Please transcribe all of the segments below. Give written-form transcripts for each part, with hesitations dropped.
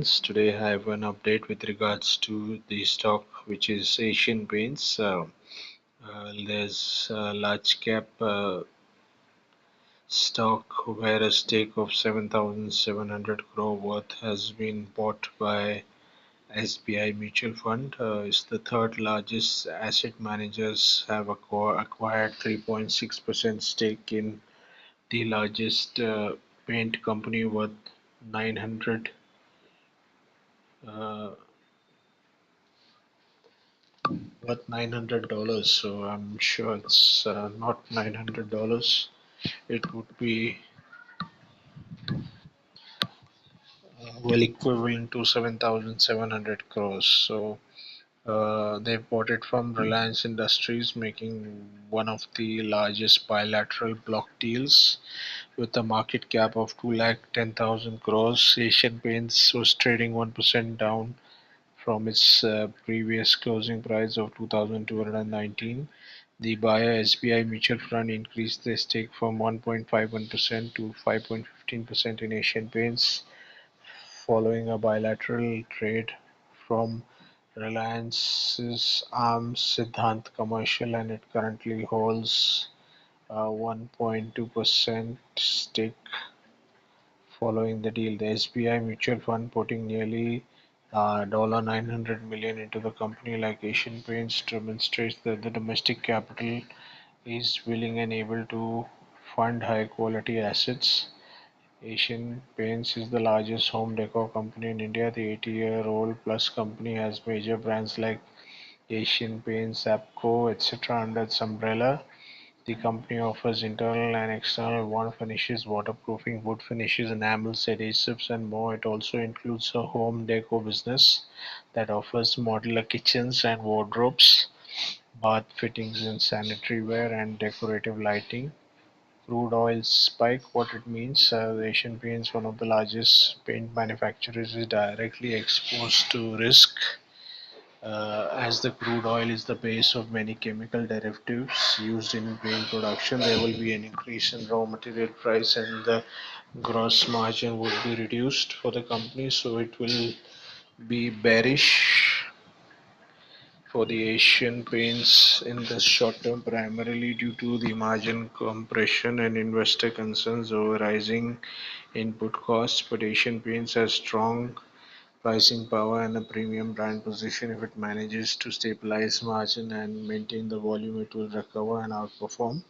Today I have an update with regards to the stock which is Asian Paints. There's a large cap stock where a stake of 7,700 crore worth has been bought by SBI Mutual Fund. It's the third largest asset managers have acquired 3.6% stake in the largest paint company worth 900 uh, worth $900. So I'm sure it's not $900. It would be well equivalent to 7,700 crores. So they bought it from Reliance Industries, making one of the largest bilateral block deals with a market cap of 2,10,000 crores. Asian Paints was trading 1% down from its previous closing price of 2,219. The buyer SBI Mutual Fund increased their stake from 1.51% to 5.15% in Asian Paints following a bilateral trade from Reliance's arm Siddhant Commercial, and it currently holds 1.2% stake. Following the deal, the SBI Mutual Fund putting nearly $900 million into the company like Asian Paints demonstrates that the domestic capital is willing and able to fund high quality assets. Asian Paints is the largest home decor company in India. The 80-year-old plus company has major brands like Asian Paints, Apco, etc. under its umbrella. The company offers internal and external wall finishes, waterproofing, wood finishes, enamels, adhesives, and more. It also includes a home decor business that offers modular kitchens and wardrobes, bath fittings and sanitary ware, and decorative lighting. Crude oil spike, what it means, Asian Paints, one of the largest paint manufacturers, is directly exposed to risk as the crude oil is the base of many chemical derivatives used in paint production. There will be an increase in raw material price and the gross margin would be reduced for the company, so it will be bearish for the Asian Paints in the short term, primarily due to the margin compression and investor concerns over rising input costs. But Asian Paints has strong pricing power and a premium brand position. If it manages to stabilize margin and maintain the volume, it will recover and outperform.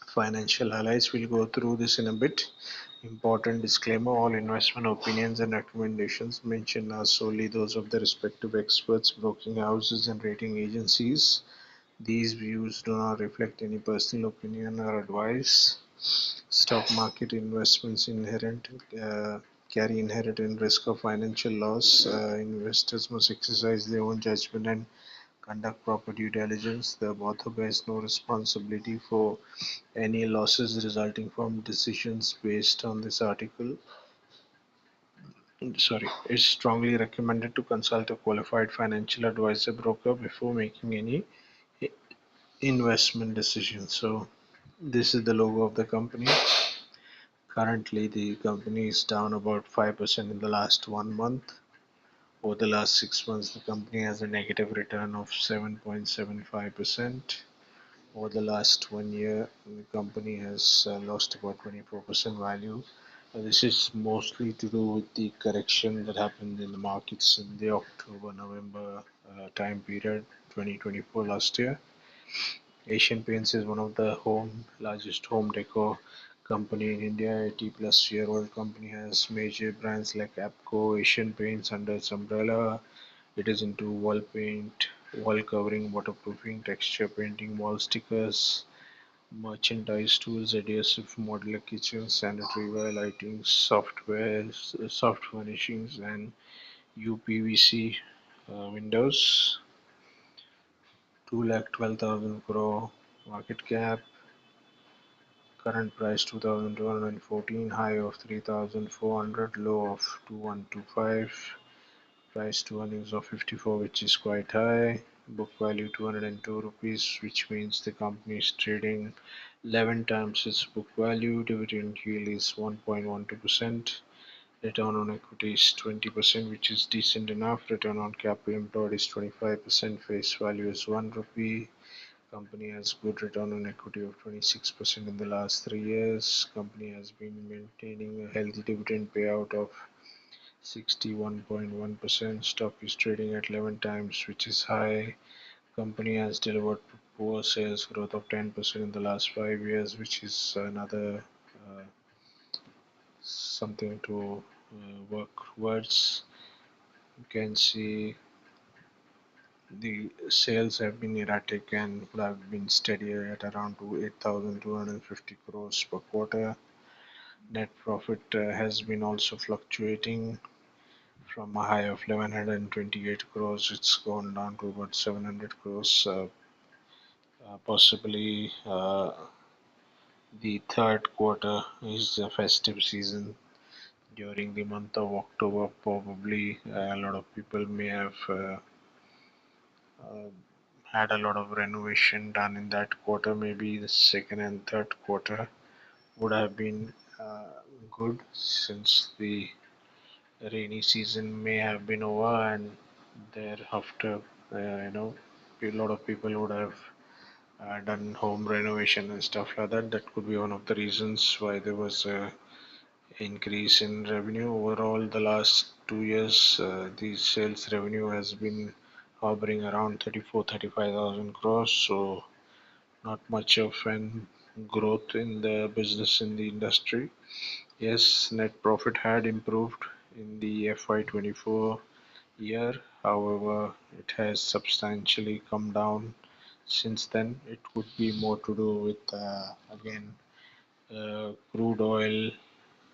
Financial highlights, we'll go through this in a bit. Important disclaimer, all investment opinions and recommendations mentioned are solely those of the respective experts, broking houses and rating agencies. These views do not reflect any personal opinion or advice. Stock market investments carry inherent risk of financial loss. Investors must exercise their own judgment and conduct proper due diligence. The author bears no responsibility for any losses resulting from decisions based on this article. It's strongly recommended to consult a qualified financial advisor broker before making any investment decisions. So this is the logo of the company. Currently, the company is down about 5% in the last 1 month. Over the last 6 months, the company has a negative return of 7.75%. Over the last 1 year, the company has lost about 24% value. This is mostly to do with the correction that happened in the markets in the October-November time period 2024 last year. Asian Paints is one of the largest home decor company in India. 80-plus-year-old company has major brands like Apco, Asian Paints under its umbrella. It is into wall paint, wall covering, waterproofing, texture painting, wall stickers, merchandise tools, adhesive, modular kitchens, sanitary ware, lighting, software, soft furnishings, and UPVC windows. 2,12,000 crore market cap. Current price 2,214, high of 3,400, low of 2,125. Price to earnings of 54, which is quite high. Book value 202 rupees, which means the company is trading 11 times its book value. Dividend yield is 1.12%. Return on equity is 20%, which is decent enough. Return on capital employed is 25%. Face value is 1 rupee. Company has good return on equity of 26% in the last 3 years. Company has been maintaining a healthy dividend payout of 61.1%. Stock is trading at 11 times, which is high. Company has delivered poor sales growth of 10% in the last 5 years, which is another something to work towards. You can see the sales have been erratic and would have been steadier at around 8,250 crores per quarter. Net profit has been also fluctuating from a high of 1128 crores. It's gone down to about 700 crores. Possibly the third quarter is the festive season. During the month of October, probably a lot of people may have uh, had a lot of renovation done in that quarter. Maybe the second and third quarter would have been good, since the rainy season may have been over, and thereafter, a lot of people would have done home renovation and stuff like that. That could be one of the reasons why there was a increase in revenue. Overall, the last 2 years, the sales revenue has been hovering around 35,000 crores. So not much of an growth in the business in the industry. Yes, net profit had improved in the FY24 year. However, it has substantially come down since then. It could be more to do with again crude oil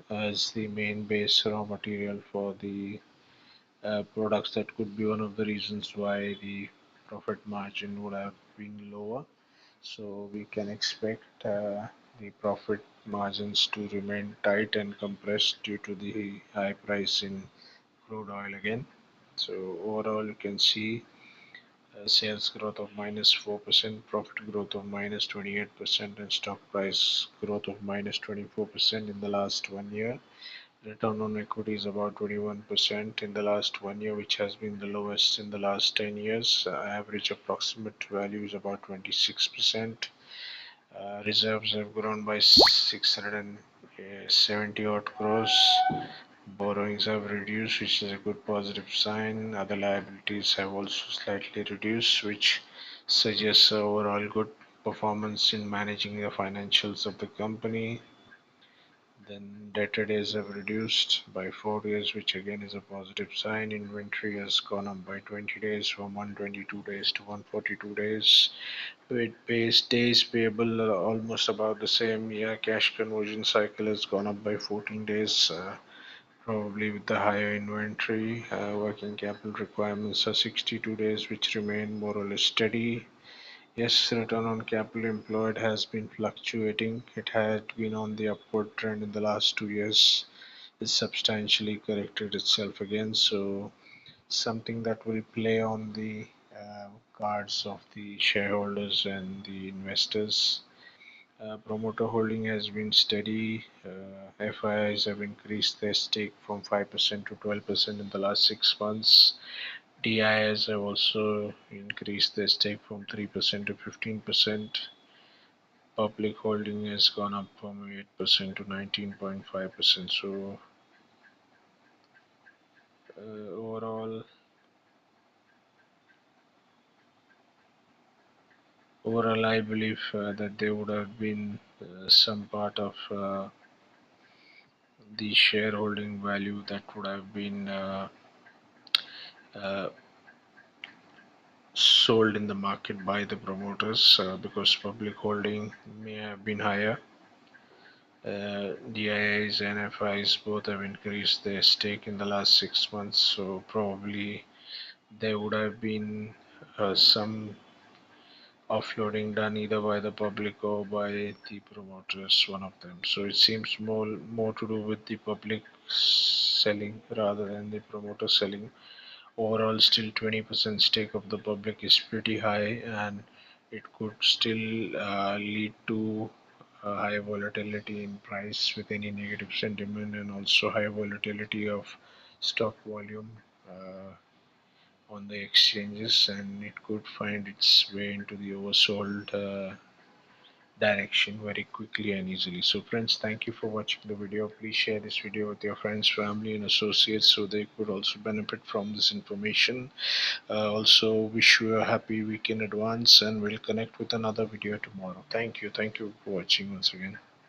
as the main base raw material for the products. That could be one of the reasons why the profit margin would have been lower. So we can expect the profit margins to remain tight and compressed due to the high price in crude oil again. So overall, you can see sales growth of -4%, profit growth of -28%, and stock price growth of -24% in the last 1 year. Return on equity is about 21% in the last 1 year, which has been the lowest in the last 10 years. Average approximate value is about 26%. Reserves have grown by 670 odd crores. Borrowings have reduced, which is a good positive sign. Other liabilities have also slightly reduced, which suggests overall good performance in managing the financials of the company. Then debtor days have reduced by 4 days, which again is a positive sign. Inventory has gone up by 20 days, from 122 days to 142 days. With pays days payable almost about the same. Yeah, cash conversion cycle has gone up by 14 days. Probably with the higher inventory, working capital requirements are 62 days, which remain more or less steady. Yes, return on capital employed has been fluctuating. It had been on the upward trend in the last 2 years. It substantially corrected itself again. So something that will play on the cards of the shareholders and the investors. Promoter holding has been steady. FIIs have increased their stake from 5% to 12% in the last 6 months. DIs have also increased their stake from 3% to 15%. Public holding has gone up from 8% to 19.5%. So overall, I believe that there would have been some part of the shareholding value that would have been uh, sold in the market by the promoters, because public holding may have been higher. DIIs and FIs both have increased their stake in the last 6 months, so probably there would have been some offloading done either by the public or by the promoters, one of them. So it seems more to do with the public selling rather than the promoter selling. Overall, still 20% stake of the public is pretty high, and it could still lead to high volatility in price with any negative sentiment, and also high volatility of stock volume on the exchanges, and it could find its way into the oversold direction very quickly and easily. So friends, thank you for watching the video. Please share this video with your friends, family and associates so they could also benefit from this information. Also wish you a happy week in advance, and we'll connect with another video tomorrow. Thank you for watching once again.